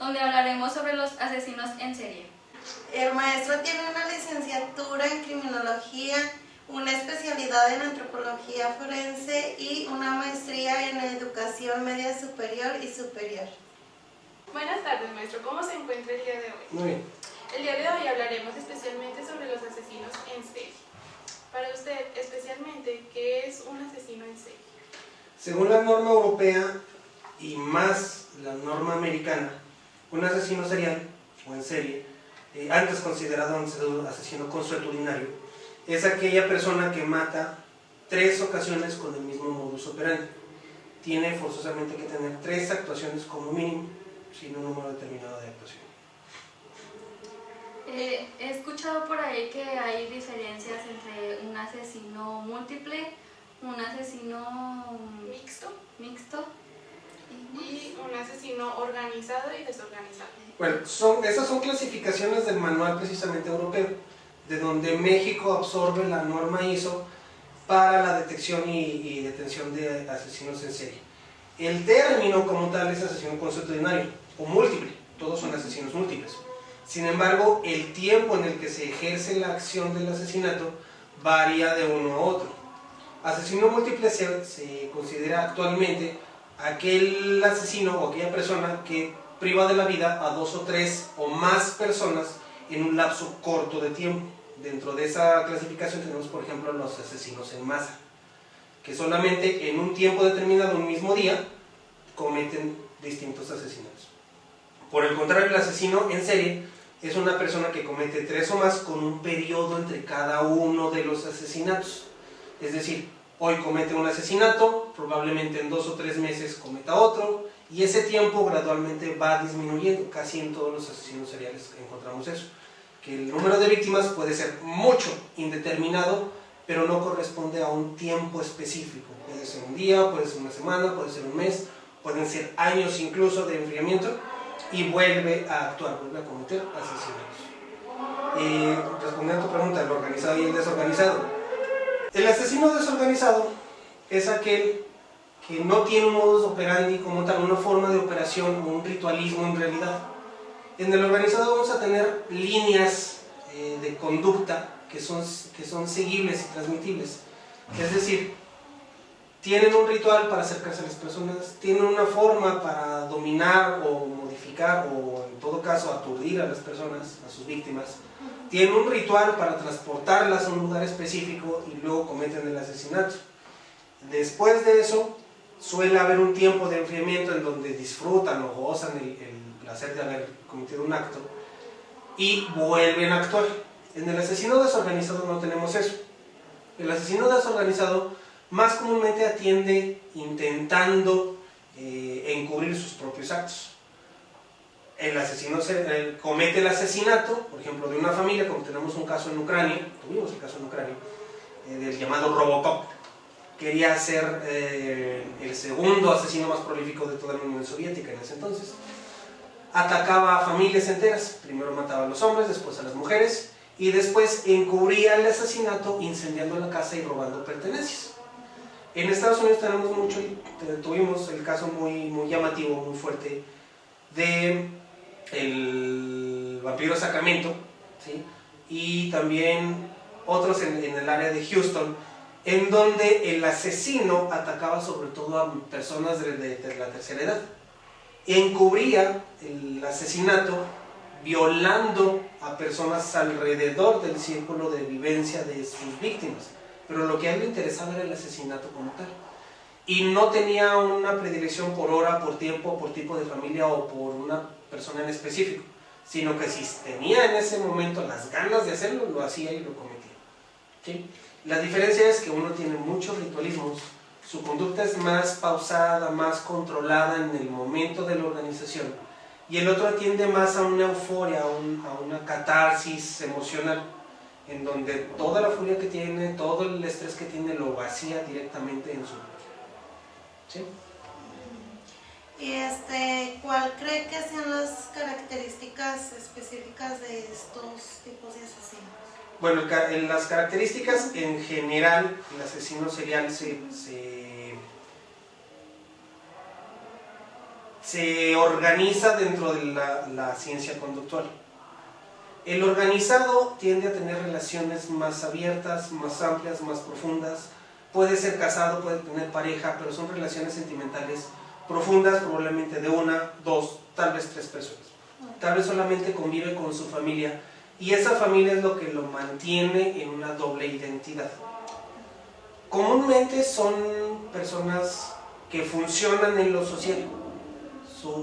donde hablaremos sobre los asesinos en serie. El maestro tiene una licenciatura en criminología, una especialidad en antropología forense y una maestría en educación media superior y superior. Buenas tardes, maestro. ¿Cómo se encuentra el día de hoy? Muy bien. El día de hoy hablaremos especialmente sobre los asesinos en serie. Para usted, especialmente, ¿qué es un asesino en serie? Según la norma europea y más la norma americana, un asesino serial o en serie, antes considerado un asesino consuetudinario, es aquella persona que mata 3 ocasiones con el mismo modus operandi. Tiene forzosamente que tener 3 actuaciones como mínimo, sin un número determinado de actuaciones. He escuchado por ahí que hay diferencias entre un asesino múltiple, un asesino mixto y un asesino organizado y desorganizado. Bueno, esas son clasificaciones del manual precisamente europeo, de donde México absorbe la norma ISO para la detección y detención de asesinos en serie. El término como tal es asesino consuetudinario o múltiple, todos son asesinos múltiples. Sin embargo, el tiempo en el que se ejerce la acción del asesinato varía de uno a otro. Asesino múltiple se considera actualmente aquel asesino o aquella persona que priva de la vida a 2 o 3 o más personas en un lapso corto de tiempo. Dentro de esa clasificación tenemos, por ejemplo, los asesinos en masa, que solamente en un tiempo determinado, un mismo día, cometen distintos asesinatos. Por el contrario, el asesino en serie es una persona que comete 3 o más con un periodo entre cada uno de los asesinatos. Es decir, hoy comete un asesinato, probablemente en 2 o 3 meses cometa otro, y ese tiempo gradualmente va disminuyendo. Casi en todos los asesinos seriales encontramos eso, que el número de víctimas puede ser mucho, indeterminado, pero no corresponde a un tiempo específico. Puede ser un día, puede ser una semana, puede ser un mes, pueden ser años incluso de enfriamiento, y vuelve a actuar, vuelve a cometer asesinatos. Respondiendo a tu pregunta, el organizado y el desorganizado. El asesino desorganizado es aquel que no tiene un modus operandi como tal, una forma de operación o un ritualismo en realidad. En el organizado vamos a tener líneas de conducta que son seguibles y transmitibles. Es decir, tienen un ritual para acercarse a las personas, tienen una forma para dominar o modificar o en todo caso aturdir a las personas, a sus víctimas. Tienen un ritual para transportarlas a un lugar específico y luego cometen el asesinato. Después de eso suele haber un tiempo de enfriamiento en donde disfrutan o gozan el placer de haber cometido un acto y vuelven a actuar. En el asesino desorganizado no tenemos eso. El asesino desorganizado más comúnmente atiende intentando encubrir sus propios actos. El asesino comete el asesinato, por ejemplo, de una familia, como tenemos un caso en Ucrania, tuvimos el caso en Ucrania, del llamado Robocop. Quería ser el segundo asesino más prolífico de toda la Unión Soviética en ese entonces. Atacaba a familias enteras, primero mataba a los hombres, después a las mujeres, y después encubría el asesinato incendiando la casa y robando pertenencias. En Estados Unidos tuvimos el caso muy llamativo, muy fuerte, de el vampiro Sacramento, ¿sí? Y también otros en el área de Houston, en donde el asesino atacaba sobre todo a personas de la tercera edad. Encubría el asesinato violando a personas alrededor del círculo de vivencia de sus víctimas. Pero lo que a él le interesaba era el asesinato como tal. Y no tenía una predilección por hora, por tiempo, por tipo de familia o por una persona en específico, sino que si tenía en ese momento las ganas de hacerlo, lo hacía y lo cometía. ¿Sí? La diferencia es que uno tiene muchos ritualismos, su conducta es más pausada, más controlada en el momento de la organización, y el otro tiende más a una euforia, a una catarsis emocional, en donde toda la furia que tiene, todo el estrés que tiene, lo vacía directamente en su vida. ¿Sí? ¿Y cuál cree que sean las características específicas de estos tipos de asesinos? Bueno, en las características en general, el asesino serial se se organiza dentro de la ciencia conductual. El organizado tiende a tener relaciones más abiertas, más amplias, más profundas. Puede ser casado, puede tener pareja, pero son relaciones sentimentales profundas, probablemente de una, dos, tal vez tres personas. Tal vez solamente convive con su familia y esa familia es lo que lo mantiene en una doble identidad. Comúnmente son personas que funcionan en lo social.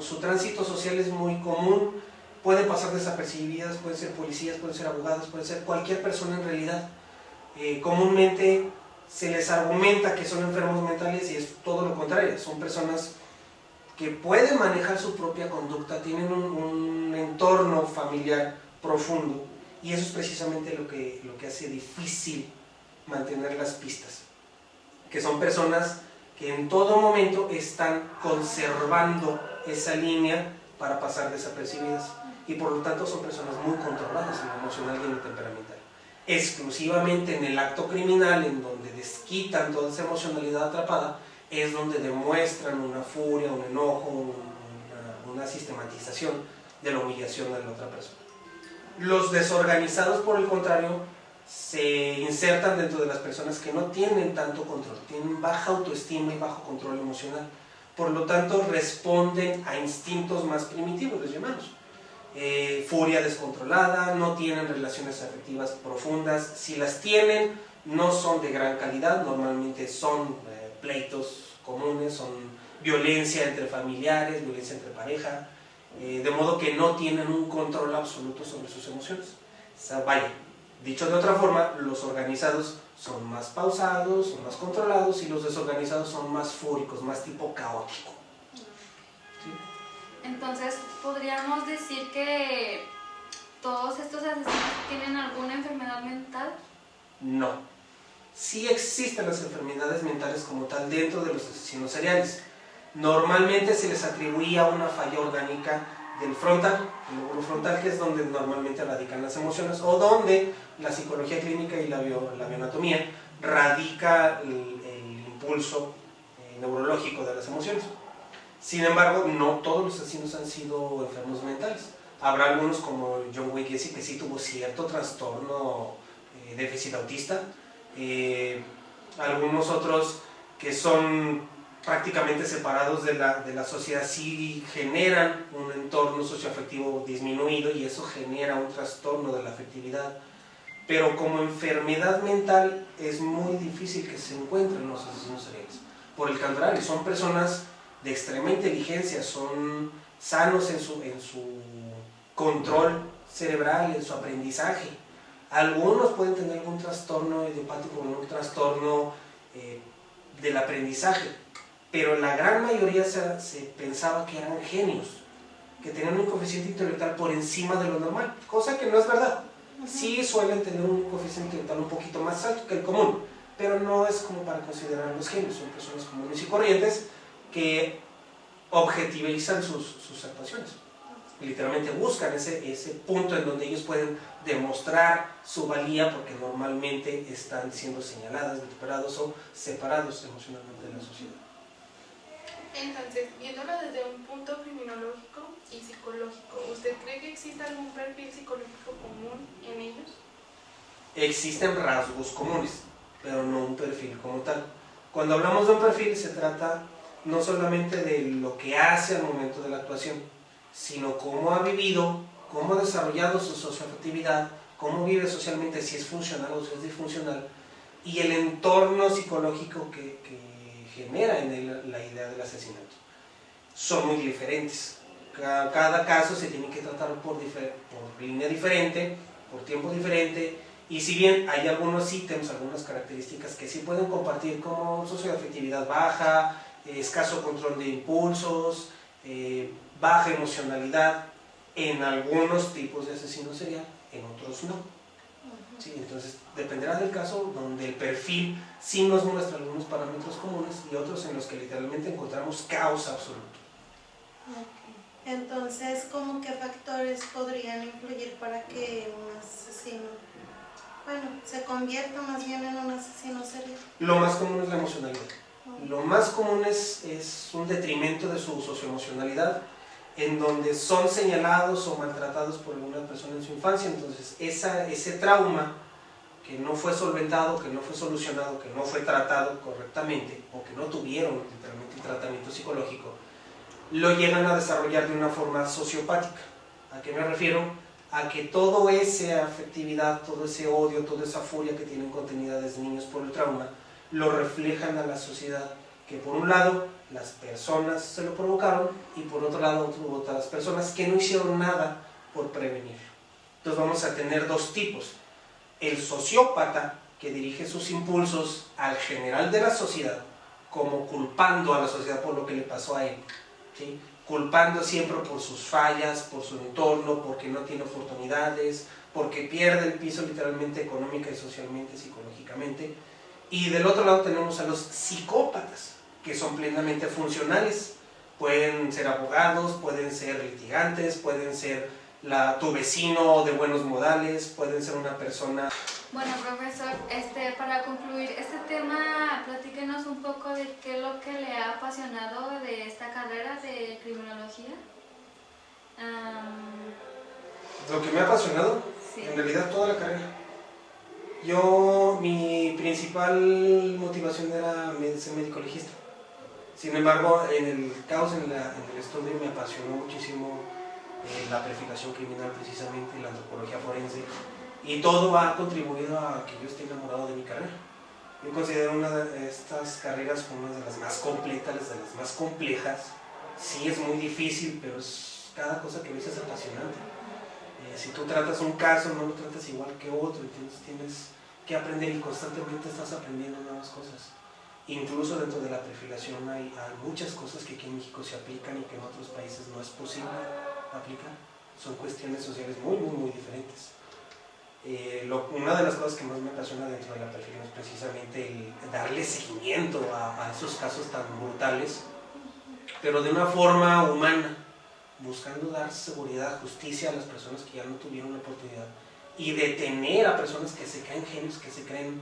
Su tránsito social es muy común, pueden pasar desapercibidas, pueden ser policías, pueden ser abogados, pueden ser cualquier persona en realidad. Comúnmente se les argumenta que son enfermos mentales y es todo lo contrario, son personas que pueden manejar su propia conducta, tienen un entorno familiar profundo y eso es precisamente lo que hace difícil mantener las pistas, que son personas que en todo momento están conservando esa línea para pasar desapercibidas y por lo tanto son personas muy controladas en lo emocional y en lo temperamental. Exclusivamente en el acto criminal, en donde desquitan toda esa emocionalidad atrapada, es donde demuestran una furia, un enojo, una sistematización de la humillación a la otra persona. Los desorganizados, por el contrario, se insertan dentro de las personas que no tienen tanto control, tienen baja autoestima y bajo control emocional. Por lo tanto, responden a instintos más primitivos, les llamamos. Furia descontrolada, no tienen relaciones afectivas profundas. Si las tienen, no son de gran calidad, normalmente son pleitos comunes, son violencia entre familiares, violencia entre pareja, de modo que no tienen un control absoluto sobre sus emociones. O sea, vaya, dicho de otra forma, los organizados son más pausados, son más controlados y los desorganizados son más fúricos, más tipo caótico. ¿Sí? Entonces, ¿podríamos decir que todos estos asesinos tienen alguna enfermedad mental? No. Sí existen las enfermedades mentales como tal dentro de los asesinos seriales. Normalmente se les atribuía una falla orgánica del frontal, el lóbulo frontal, que es donde normalmente radican las emociones, o donde la psicología clínica y la bioanatomía radica el impulso neurológico de las emociones. Sin embargo, no todos los asesinos han sido enfermos mentales. Habrá algunos como John Wayne Gacy que sí tuvo cierto trastorno déficit autista, algunos otros que son prácticamente separados de la sociedad sí generan un entorno socioafectivo disminuido y eso genera un trastorno de la afectividad, pero como enfermedad mental es muy difícil que se encuentren los asesinos seriales. Por el contrario, son personas de extrema inteligencia, son sanos en su control cerebral, en su aprendizaje. Algunos pueden tener algún trastorno idiopático, un trastorno del aprendizaje, pero la gran mayoría se pensaba que eran genios, que tenían un coeficiente intelectual por encima de lo normal, cosa que no es verdad. Sí suelen tener un coeficiente intelectual un poquito más alto que el común, pero no es como para considerarlos genios, son personas comunes y corrientes que objetivizan sus actuaciones. Literalmente buscan ese punto en donde ellos pueden demostrar su valía porque normalmente están siendo señaladas, vituperados o separados emocionalmente de la sociedad. Entonces, viéndolo desde un punto criminológico y psicológico, ¿usted cree que existe algún perfil psicológico común en ellos? Existen rasgos comunes, pero no un perfil como tal. Cuando hablamos de un perfil se trata no solamente de lo que hace al momento de la actuación, sino cómo ha vivido, cómo ha desarrollado su socioafectividad, cómo vive socialmente, si es funcional o si es disfuncional, y el entorno psicológico que genera en él la idea del asesinato. Son muy diferentes. Cada caso se tiene que tratar por línea diferente, por tiempo diferente, y si bien hay algunos ítems, algunas características que sí pueden compartir, como socioafectividad baja, escaso control de impulsos, baja emocionalidad, en algunos tipos de asesinos serial, en otros no. Sí, entonces dependerá del caso, donde el perfil sí nos muestra algunos parámetros comunes y otros en los que literalmente encontramos caos absoluto. Okay. Entonces, ¿cómo qué factores podrían influir para que un asesino, se convierta más bien en un asesino serial? Lo más común es la emocionalidad. Lo más común es un detrimento de su socioemocionalidad, en donde son señalados o maltratados por alguna persona en su infancia. Entonces ese trauma que no fue solventado, que no fue solucionado, que no fue tratado correctamente, o que no tuvieron literalmente un tratamiento psicológico, lo llegan a desarrollar de una forma sociopática. ¿A qué me refiero? A que toda esa afectividad, todo ese odio, toda esa furia que tienen contenida desde niños por el trauma, lo reflejan a la sociedad, que por un lado las personas se lo provocaron y por otro lado otras personas que no hicieron nada por prevenirlo. Entonces vamos a tener dos tipos: el sociópata, que dirige sus impulsos al general de la sociedad, como culpando a la sociedad por lo que le pasó a él, ¿sí? Culpando siempre por sus fallas, por su entorno, porque no tiene oportunidades, porque pierde el piso literalmente económica y socialmente, psicológicamente. Y del otro lado tenemos a los psicópatas, que son plenamente funcionales. Pueden ser abogados, pueden ser litigantes, pueden ser tu vecino de buenos modales, pueden ser una persona... Bueno, profesor, para concluir este tema, platíquenos un poco de qué es lo que le ha apasionado de esta carrera de criminología. Lo que me ha apasionado, Sí. en realidad toda la carrera. Mi principal motivación era ser médico legista. Sin embargo, en el caos, en el estudio, me apasionó muchísimo la prefiguración criminal, precisamente, la antropología forense, y todo ha contribuido a que yo esté enamorado de mi carrera. Yo considero una de estas carreras como una de las más completas, de las más complejas. Sí, es muy difícil, pero cada cosa que ves es apasionante. Si tú tratas un caso, no lo tratas igual que otro, entonces tienes que aprender y constantemente estás aprendiendo nuevas cosas. Incluso dentro de la perfilación hay muchas cosas que aquí en México se aplican y que en otros países no es posible aplicar. Son cuestiones sociales muy, muy, muy diferentes. Una de las cosas que más me apasiona dentro de la perfilación es precisamente el darle seguimiento a esos casos tan brutales, pero de una forma humana, buscando dar seguridad, justicia a las personas que ya no tuvieron la oportunidad, y detener a personas que se creen genios, que se creen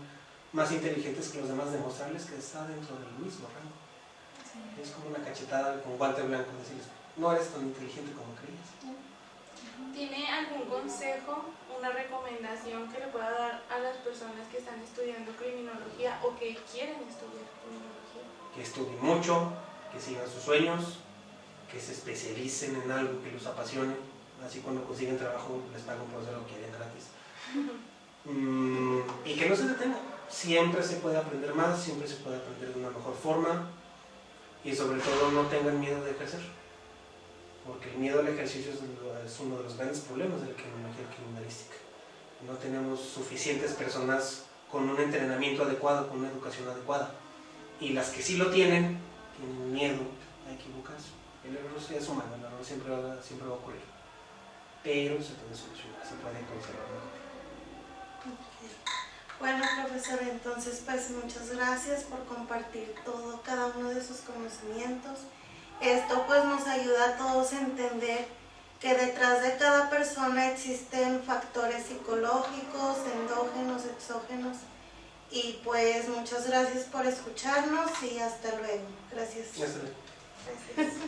más inteligentes que los demás, demostrarles que está dentro del mismo rango. Sí. Es como una cachetada con guante blanco, decirles, no eres tan inteligente como creías. ¿Tiene algún consejo, una recomendación que le pueda dar a las personas que están estudiando criminología o que quieren estudiar criminología? Que estudien mucho, que sigan sus sueños, que se especialicen en algo que los apasione, así cuando consiguen trabajo les pagan por hacer lo que harían gratis. Y que no se detengan, siempre se puede aprender más, siempre se puede aprender de una mejor forma, y sobre todo no tengan miedo de ejercer, porque el miedo al ejercicio es uno de los grandes problemas de la criminología criminalística. No tenemos suficientes personas con un entrenamiento adecuado, con una educación adecuada, y las que sí lo tienen miedo a equivocarse. El error es humano, el error siempre va a ocurrir, pero se puede solucionar, se puede conservar mejor. Bueno, profesor, entonces pues muchas gracias por compartir cada uno de sus conocimientos. Esto pues nos ayuda a todos a entender que detrás de cada persona existen factores psicológicos, endógenos, exógenos. Y pues muchas gracias por escucharnos y hasta luego. Gracias. Hasta luego. Gracias.